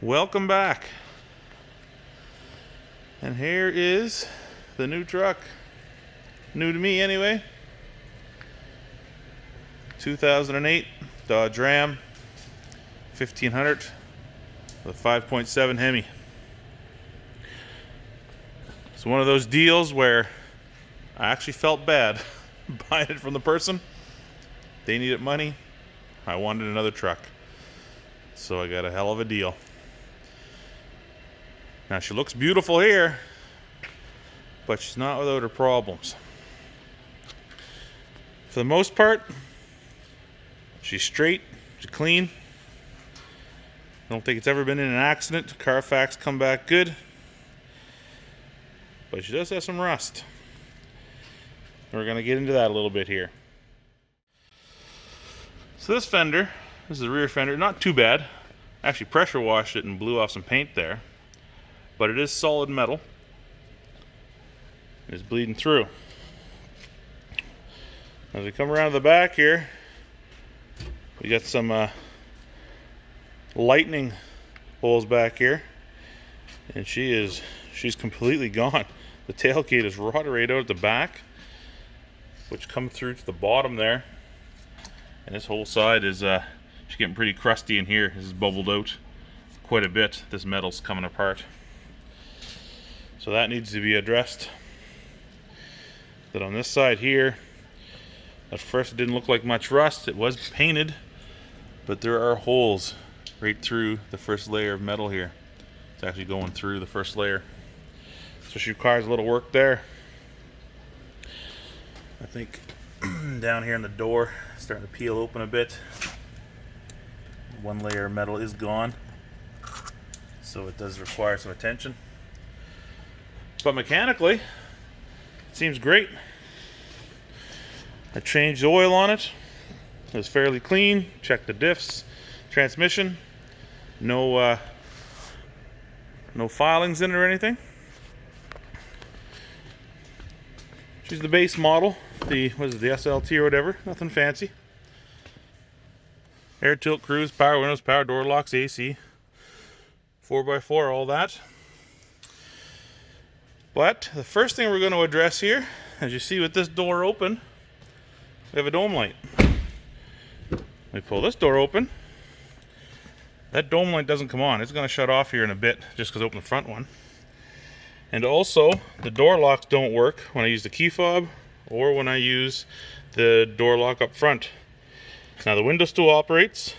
Welcome back. And here is the new truck. New to me anyway. 2008 Dodge Ram 1500 with a 5.7 Hemi. It's one of those deals where I actually felt bad buying it from the person. They needed money. I wanted another truck. So I got a hell of a deal. Now she looks beautiful here, but she's not without her problems. For the most part, she's straight, she's clean. I don't think it's ever been in an accident. Carfax come back good. But she does have some rust. We're going to get into that a little bit here. So this fender, this is the rear fender, not too bad. I actually pressure washed it and blew off some paint there. But it is solid metal. It's bleeding through. As we come around to the back here, we got some lightning holes back here. And she's completely gone. The tailgate is rotted right out at the back, which comes through to the bottom there. And this whole side is she's getting pretty crusty in here. This is bubbled out quite a bit. This metal's coming apart. So that needs to be addressed. Then on this side here, at first it didn't look like much rust. It was painted, but there are holes right through the first layer of metal here. It's actually going through the first layer. So she requires a little work there. I think down here in the door, starting to peel open a bit. One layer of metal is gone, so it does require some attention. But mechanically, it seems great. I changed the oil on it. It was fairly clean. Checked the diffs, transmission. No filings in it or anything. She's the base model. The SLT or whatever. Nothing fancy. Air tilt cruise, power windows, power door locks, AC, 4x4, all that. But the first thing we're going to address here, as you see with this door open, we have a dome light. We pull this door open. That dome light doesn't come on. It's going to shut off here in a bit just because I opened the front one. And also, the door locks don't work when I use the key fob or when I use the door lock up front. Now the window still operates,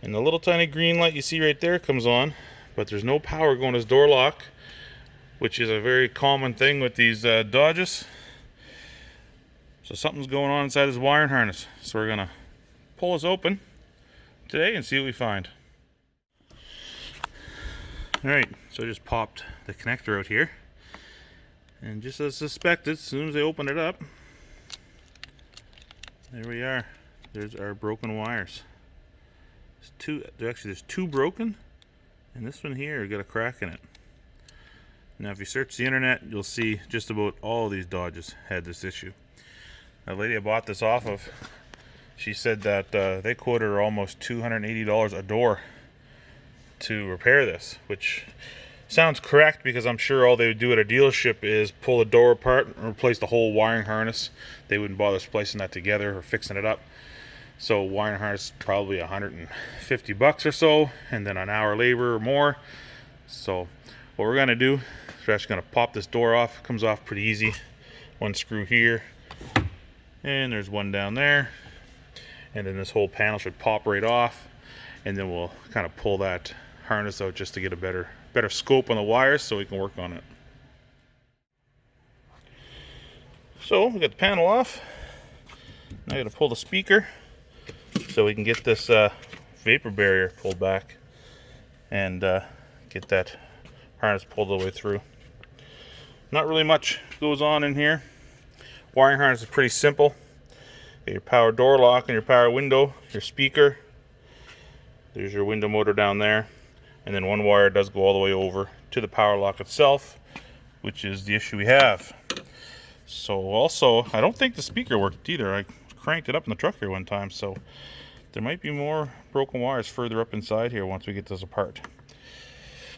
and the little tiny green light you see right there comes on, but there's no power going to this door lock, which is a very common thing with these Dodges. So something's going on inside this wiring harness. So we're gonna pull this open today and see what we find. Alright, so I just popped the connector out here. And just as suspected, as soon as I open it up, there we are. There's our broken wires. There's two broken, and this one here got a crack in it. Now if you search the internet, you'll see just about all of these Dodges had this issue. The lady I bought this off of, she said that they quoted her almost $280 a door to repair this, which sounds correct because I'm sure all they would do at a dealership is pull the door apart and replace the whole wiring harness. They wouldn't bother splicing that together or fixing it up. So wiring harness probably $150 or so, and then an hour labor or more. So what we're gonna do is we're actually gonna pop this door off. It comes off pretty easy. One screw here, and there's one down there, and then this whole panel should pop right off, and then we'll kind of pull that harness out just to get a better scope on the wires so we can work on it. So we got the panel off. Now I gotta pull the speaker so we can get this vapor barrier pulled back and get that harness pulled all the way through. Not really much goes on in here. Wiring harness is pretty simple. Got your power door lock and your power window, your speaker. There's your window motor down there. And then one wire does go all the way over to the power lock itself, which is the issue we have. So also, I don't think the speaker worked either. I cranked it up in the truck here one time, so there might be more broken wires further up inside here once we get this apart.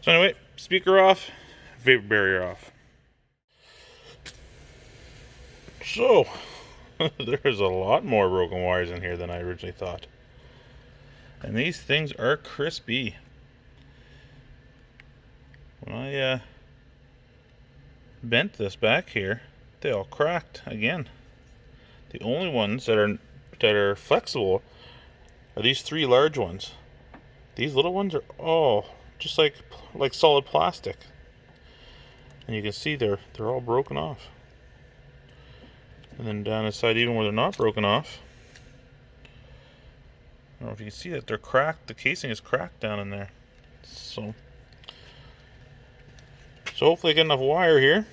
So anyway, speaker off, vapor barrier off. So, there's a lot more broken wires in here than I originally thought. And these things are crispy. When I bent this back here, they all cracked again. The only ones that are flexible are these three large ones. These little ones are all just like solid plastic. And you can see they're all broken off. And then down the side, even where they're not broken off, I don't know if you can see that they're cracked. The casing is cracked down in there. So hopefully I get enough wire here.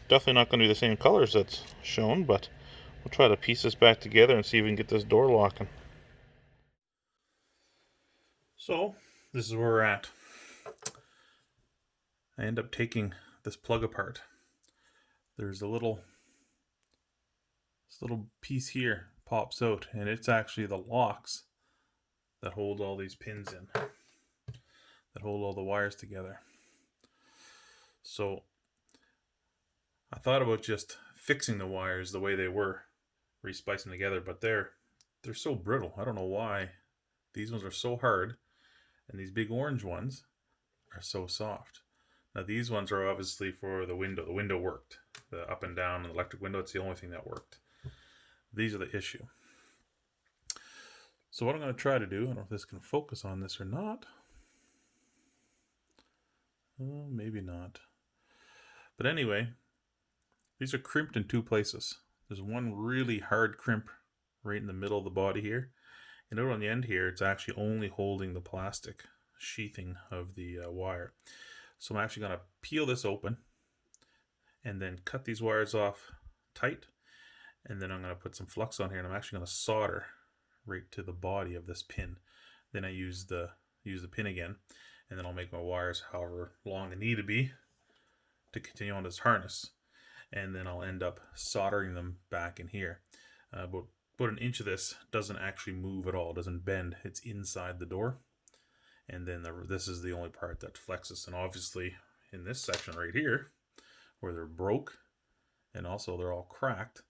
Definitely not going to be the same colors that's shown, but we'll try to piece this back together and see if we can get this door locking. So this is where we're at. I end up taking this plug apart. There's this little piece here pops out, and it's actually the locks that hold all these pins in, that hold all the wires together. So I thought about just fixing the wires the way they were, resplicing them together, but they're so brittle. I don't know why. These ones are so hard, and these big orange ones are so soft. Now these ones are obviously for the window. The window worked. The up and down electric window, it's the only thing that worked. These are the issue. So what I'm going to try to do, I don't know if this can focus on this or not. Oh, maybe not. But anyway, these are crimped in two places. There's one really hard crimp right in the middle of the body here. And out on the end here, it's actually only holding the plastic sheathing of the wire. So I'm actually going to peel this open and then cut these wires off tight. And then I'm going to put some flux on here, and I'm actually going to solder right to the body of this pin. Then I use the pin again, and then I'll make my wires however long they need to be to continue on this harness. And then I'll end up soldering them back in here. About an inch of this doesn't actually move at all, it doesn't bend, it's inside the door. And then this is the only part that flexes. And obviously in this section right here, where they're broke and also they're all cracked,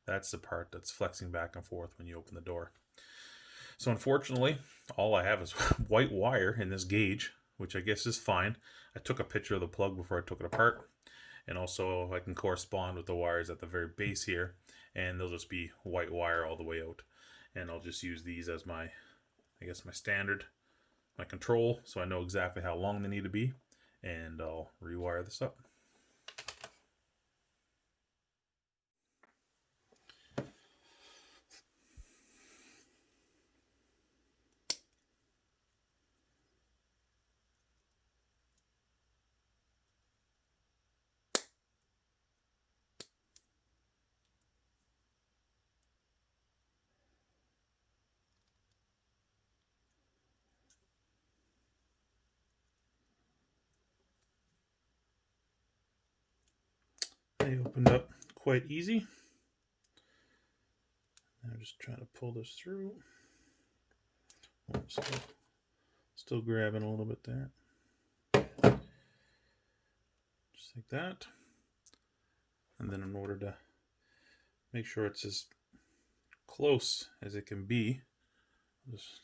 that's the part that's flexing back and forth when you open the door. So unfortunately, all I have is white wire in this gauge, which I guess is fine. I took a picture of the plug before I took it apart. And also I can correspond with the wires at the very base here, and they'll just be white wire all the way out. And I'll just use these as my standard, my control, so I know exactly how long they need to be, and I'll rewire this up. They opened up quite easy. I'm just trying to pull this through. Oh, still grabbing a little bit there. Just like that. And then in order to make sure it's as close as it can be, just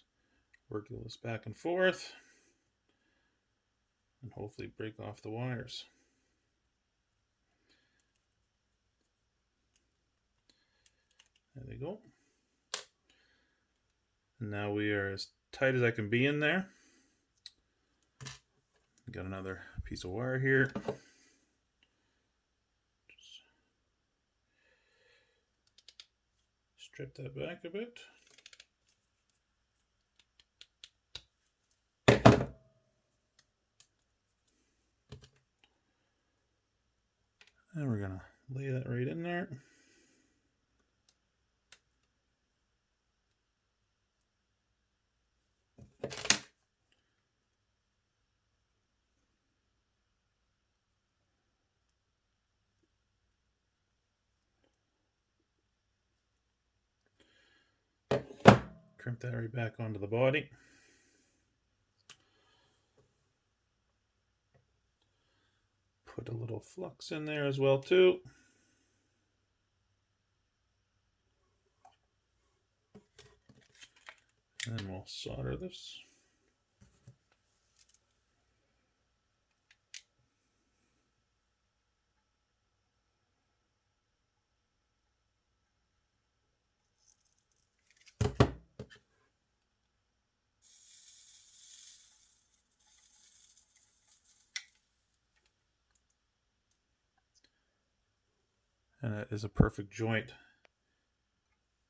work this back and forth and hopefully break off the wires. There they go. And now we are as tight as I can be in there. Got another piece of wire here. Just strip that back a bit. And we're gonna lay that right in there. Crimp that right back onto the body. put a little flux in there as well too. And we'll solder this. And that is a perfect joint.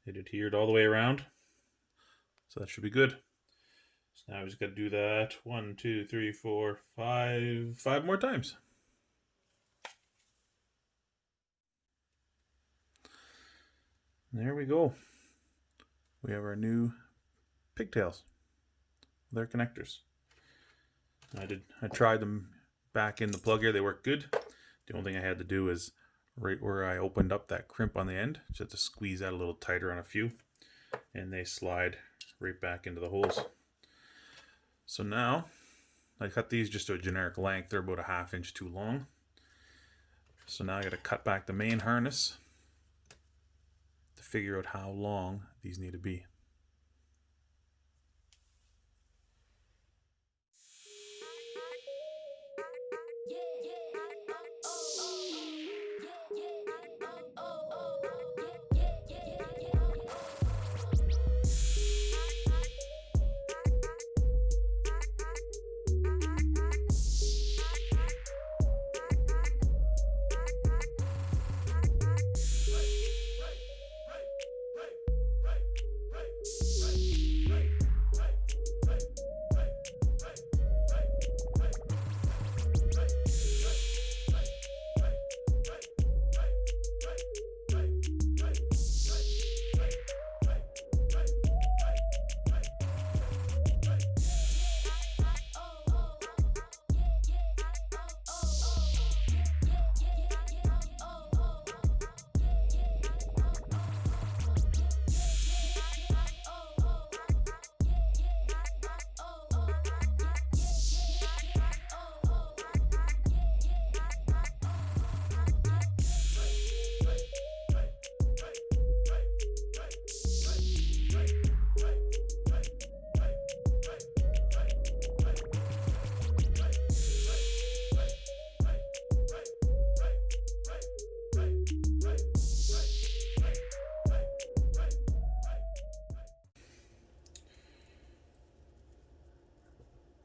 It adhered all the way around. So that should be good. So now we just got to do that 1, 2, 3, 4, 5 more times. There we go. We have our new pigtails. They're connectors. I tried them back in the plug here. They work good. The only thing I had to do is right where I opened up that crimp on the end, just have to squeeze that a little tighter on a few, and they slide right back into the holes. So now I cut these just to a generic length. They're about a 1/2 inch too long. So now I got to cut back the main harness to figure out how long these need to be.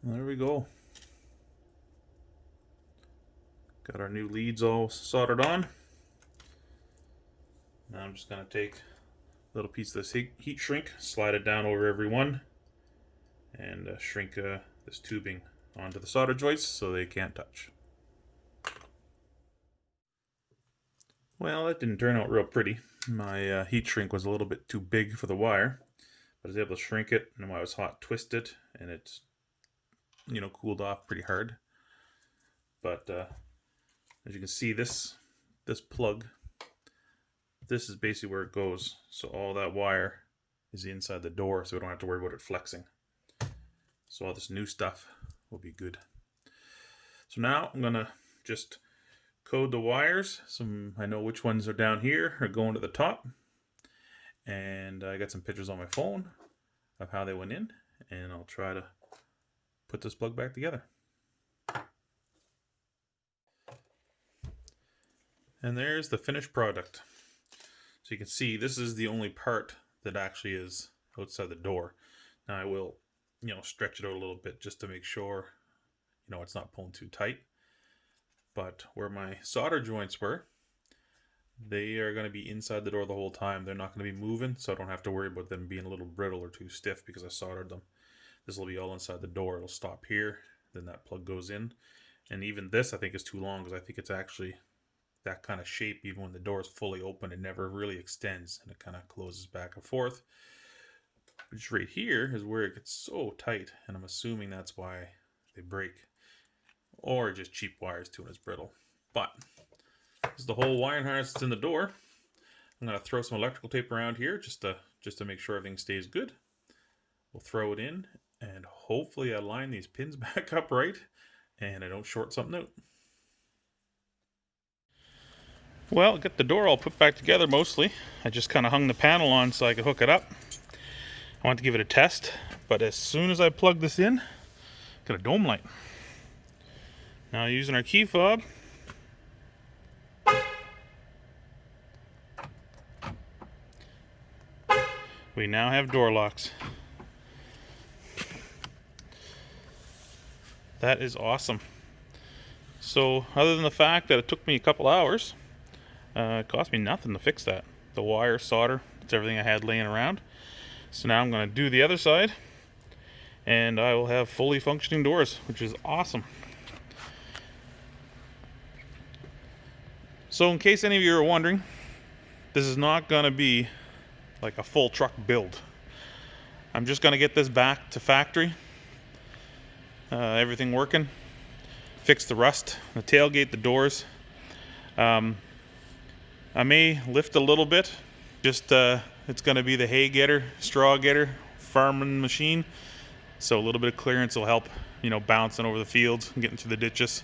There we go. Got our new leads all soldered on. Now I'm just going to take a little piece of this heat shrink, slide it down over every one, and shrink this tubing onto the solder joists so they can't touch. Well, that didn't turn out real pretty. My heat shrink was a little bit too big for the wire, but I was able to shrink it, and while it was hot, twist it, and it's cooled off pretty hard. But as you can see, this plug, this is basically where it goes. So all that wire is inside the door, so we don't have to worry about it flexing. So all this new stuff will be good. So now I'm gonna just code the wires. I know which ones are down here or going to the top. And I got some pictures on my phone of how they went in, and I'll try to put this plug back together. And there's the finished product. So you can see this is the only part that actually is outside the door. Now I will, stretch it out a little bit just to make sure, it's not pulling too tight. But where my solder joints were, they are going to be inside the door the whole time. They're not going to be moving, so I don't have to worry about them being a little brittle or too stiff because I soldered them. This will be all inside the door. It'll stop here, then that plug goes in. And even this I think is too long because I think it's actually that kind of shape. Even when the door is fully open, it never really extends and it kind of closes back and forth. Which right here is where it gets so tight, and I'm assuming that's why they break. Or just cheap wires too and it's brittle. But this is the whole wiring harness that's in the door. I'm going to throw some electrical tape around here just to make sure everything stays good. We'll throw it in, and hopefully I line these pins back up right and I don't short something out. Well, got the door all put back together mostly. I just kind of hung the panel on so I could hook it up. I want to give it a test, but as soon as I plug this in, got a dome light. Now using our key fob, we now have door locks. That is awesome. So other than the fact that it took me a couple hours, it cost me nothing to fix that. The wire, solder, it's everything I had laying around. So now I'm going to do the other side, and I will have fully functioning doors, which is awesome. So in case any of you are wondering, this is not going to be like a full truck build. I'm just going to get this back to factory, everything working, fix the rust, the tailgate, the doors. I may lift a little bit, just it's going to be the hay getter, straw getter, farming machine, so a little bit of clearance will help, you know, bouncing over the fields and getting through the ditches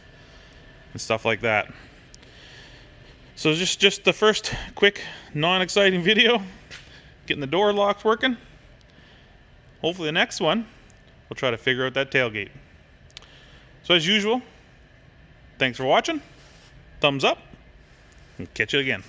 and stuff like that. So just the first quick non-exciting video, getting the door locks working. Hopefully the next one we'll try to figure out that tailgate. So as usual, thanks for watching, thumbs up, and catch you again.